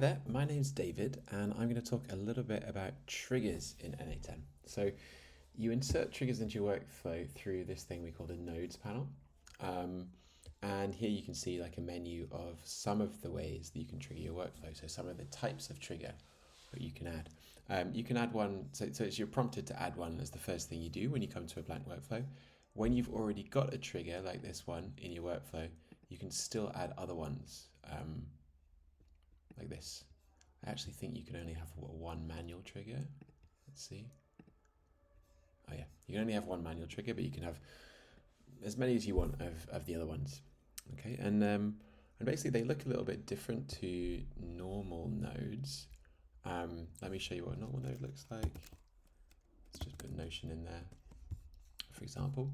There, my name's David, and I'm going to talk a little bit about triggers in NA10. So, you insert triggers into your workflow through this thing we call the nodes panel. Um, and here you can see like a menu of some of the ways that you can trigger your workflow. So, some of the types of trigger that you can add. You can add one, so you're prompted to add one as the first thing you do when you come to a blank workflow. When you've already got a trigger like this one in your workflow, you can still add other ones. Like this. I actually think you can only have one manual trigger. Let's see. Oh yeah, you can only have one manual trigger, but you can have as many as you want of the other ones. Okay, and basically they look a little bit different to normal nodes. Let me show you what a normal node looks like. Let's just put Notion in there, for example.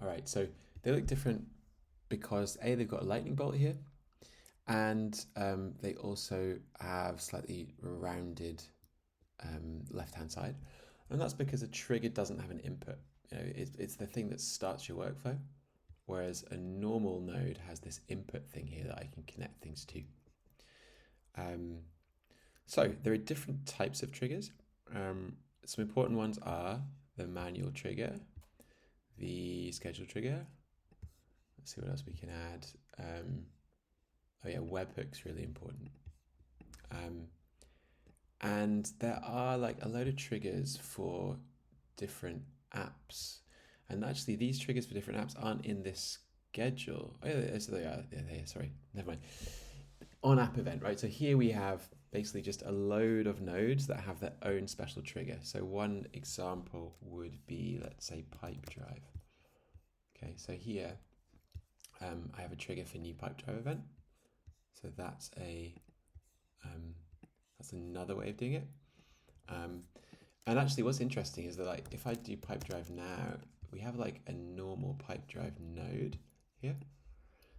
All right, so they look different because they've got a lightning bolt here, and they also have slightly rounded left-hand side. And that's because a trigger doesn't have an input. It's the thing that starts your workflow, whereas a normal node has this input thing here that I can connect things to. So there are different types of triggers. Some important ones are the manual trigger, the schedule trigger. Let's see what else we can add. Oh yeah, webhook's really important. And there are like a load of triggers for different apps. And actually, these triggers for different apps aren't in this schedule. Oh, yeah, so they are. Yeah, they are. Sorry, never mind. On app event, right? So here we have basically just a load of nodes that have their own special trigger. So one example would be, let's say, Pipedrive. Okay, so here I have a trigger for new Pipedrive event. So that's that's another way of doing it. And actually, what's interesting is that like if I do Pipedrive now, we have like a normal Pipedrive node here.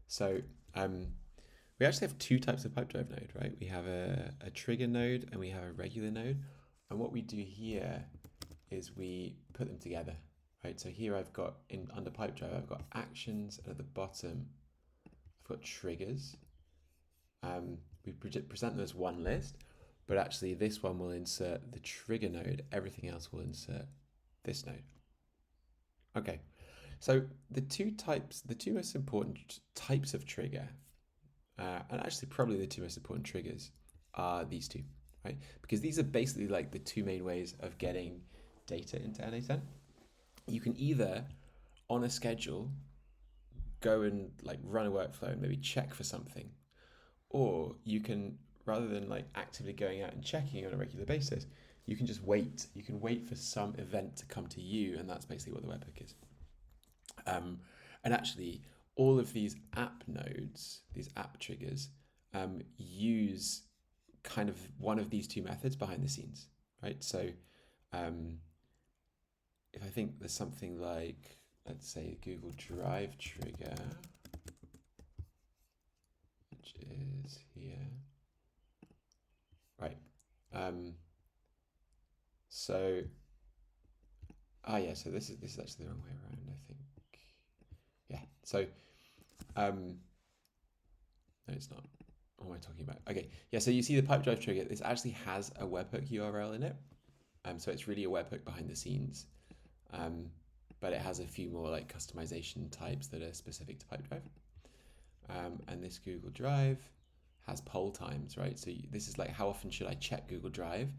So we actually have two types of Pipedrive node, right? We have a trigger node and we have a regular node. And what we do here is we put them together, right? So here I've got under Pipedrive, I've got actions, and at the bottom, I've got triggers. We present them as one list, but actually this one will insert the trigger node. Everything else will insert this node. Okay, so the two most important types of trigger, and actually probably the two most important triggers are these two, right? Because these are basically like the two main ways of getting data into NA10. You can either, on a schedule, go and like run a workflow and maybe check for something, or you can, rather than like actively going out and checking on a regular basis, you can just wait. You can wait for some event to come to you, and that's basically what the webhook is. And actually, all of these app nodes, these app triggers, use kind of one of these two methods behind the scenes, right? So if I think there's something like, let's say, Google Drive trigger, which is here, right? So, yeah. So this is actually the wrong way around, I think. Yeah. So, no, it's not. What am I talking about? Okay. Yeah. So you see the Pipedrive trigger. This actually has a webhook URL in it. So it's really a webhook behind the scenes. But it has a few more like customization types that are specific to Pipedrive. And this Google Drive has poll times, right? So this is like how often should I check Google Drive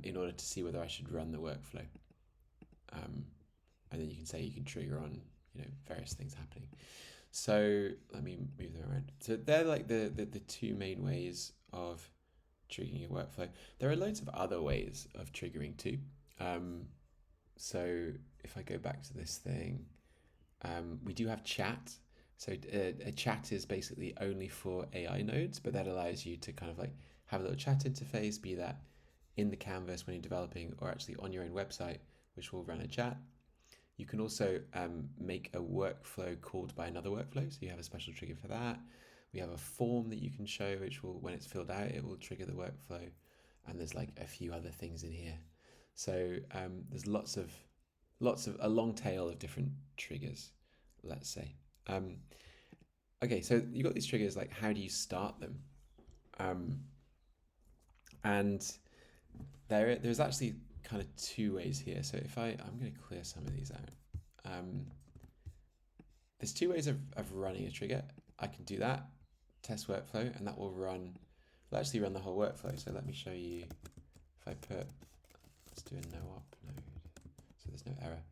in order to see whether I should run the workflow. And then you can say you can trigger on various things happening. So let me move them around. So they're like the two main ways of triggering your workflow. There are loads of other ways of triggering too. So if I go back to this thing, we do have chat. So a chat is basically only for AI nodes, but that allows you to kind of like have a little chat interface, be that in the canvas when you're developing or actually on your own website, which will run a chat. You can also make a workflow called by another workflow. So you have a special trigger for that. We have a form that you can show, which will, when it's filled out, it will trigger the workflow. And there's like a few other things in here. So there's lots of a long tail of different triggers, let's say. Okay, so you've got these triggers. Like, how do you start them? And there's actually kind of two ways here. So if I'm going to clear some of these out. There's two ways of running a trigger. I can do that, test workflow, and that will actually run the whole workflow. So let me show you, if I put, let's do a no op node, so there's no error.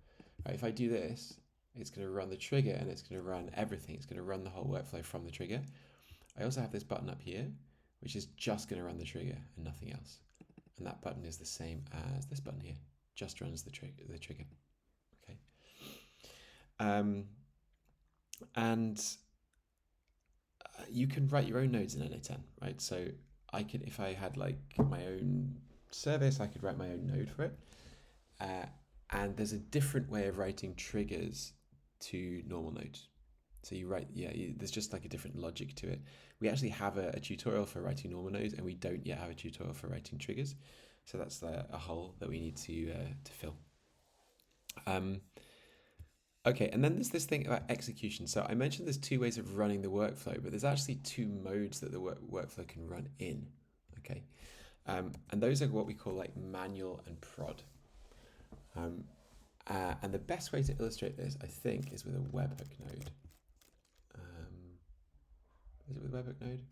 Right, if I do this, it's going to run the trigger and it's going to run everything. It's going to run the whole workflow from the trigger. I also have this button up here, which is just going to run the trigger and nothing else. And that button is the same as this button here, just runs the trigger. Okay. And you can write your own nodes in NA10, right? So I could, if I had like my own service, I could write my own node for it. And there's a different way of writing triggers to normal nodes. So you write, there's just like a different logic to it. We actually have a tutorial for writing normal nodes, and we don't yet have a tutorial for writing triggers. So that's a hole that we need to fill. Okay, and then there's this thing about execution. So I mentioned there's two ways of running the workflow, but there's actually two modes that the workflow can run in. Okay, and those are what we call like manual and prod. And the best way to illustrate this, I think, is with a webhook node. Is it with a webhook node?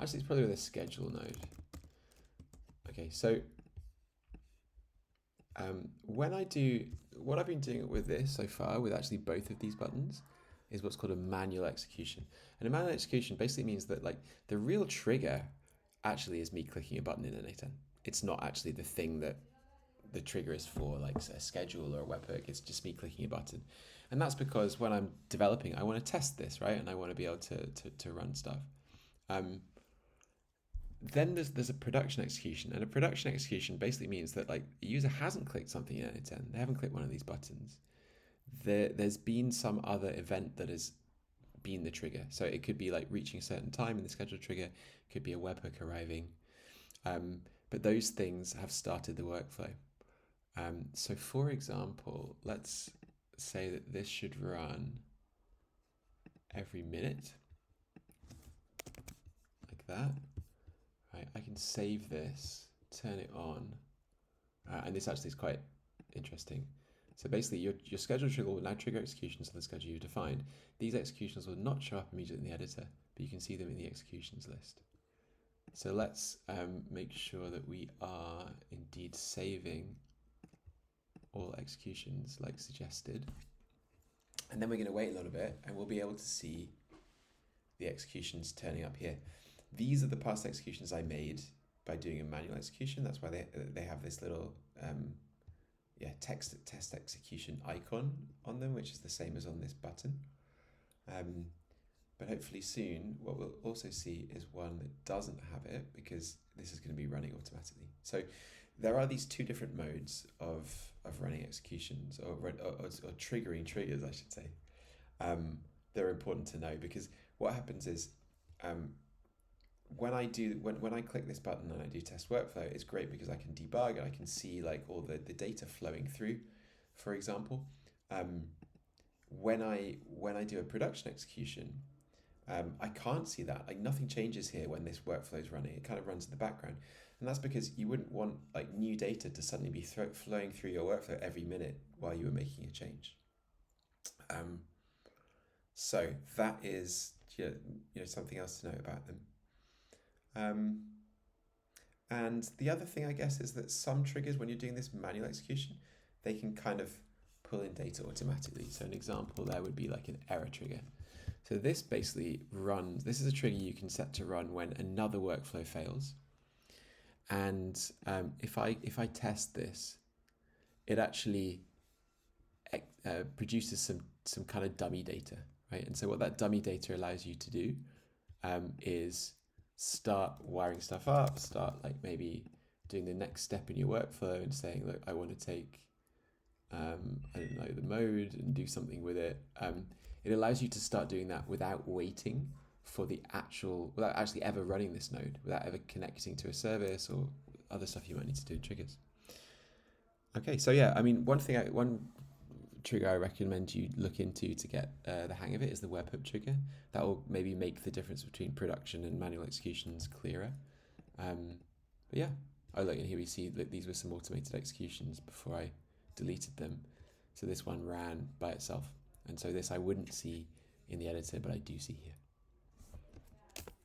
Actually, it's probably with a schedule node. Okay, so what I've been doing with this so far, with actually both of these buttons, is what's called a manual execution. And a manual execution basically means that like the real trigger actually is me clicking a button in NA10. It's not actually the thing that the trigger is for, like a schedule or a webhook. It's just me clicking a button. And that's because when I'm developing, I want to test this, right? And I want to be able to run stuff. Then there's a production execution, and a production execution basically means that like a user hasn't clicked something in NA10, they haven't clicked one of these buttons. There's been some other event that has been the trigger. So it could be like reaching a certain time in the schedule trigger, it could be a webhook arriving. But those things have started the workflow. So for example, let's say that this should run every minute, like that. Right, I can save this, turn it on, and this actually is quite interesting. So basically, your schedule trigger will now trigger executions on the schedule you've defined. These executions will not show up immediately in the editor, but you can see them in the executions list. So let's make sure that we are indeed saving all executions like suggested. And then we're going to wait a little bit, and we'll be able to see the executions turning up here. These are the past executions I made by doing a manual execution. That's why they have this little test execution icon on them, which is the same as on this button. But hopefully soon, what we'll also see is one that doesn't have it, because this is going to be running automatically. So there are these two different modes of running executions, or triggering triggers, I should say. They're important to know, because what happens is when I click this button and I do test workflow, it's great because I can debug and I can see like all the data flowing through, for example. When I do a production execution, I can't see that. Like nothing changes here when this workflow is running. It kind of runs in the background. And that's because you wouldn't want like new data to suddenly be flowing through your workflow every minute while you were making a change. So that is something else to know about them. And the other thing, I guess, is that some triggers, when you're doing this manual execution, they can kind of pull in data automatically. So an example there would be like an error trigger. So this basically runs, this is a trigger you can set to run when another workflow fails. And if I test this, it actually produces some kind of dummy data, right? And so what that dummy data allows you to do is start wiring stuff up, start like maybe doing the next step in your workflow and saying, look, I want to take, I don't know, the mode and do something with it. It allows you to start doing that without waiting for without actually ever running this node, without ever connecting to a service or other stuff you might need to do in triggers. Okay, so yeah, I mean, one trigger I recommend you look into to get the hang of it is the webhook trigger. That will maybe make the difference between production and manual executions clearer. But But yeah, oh look, and here we see that these were some automated executions before I deleted them. So this one ran by itself. And so this I wouldn't see in the editor, but I do see here.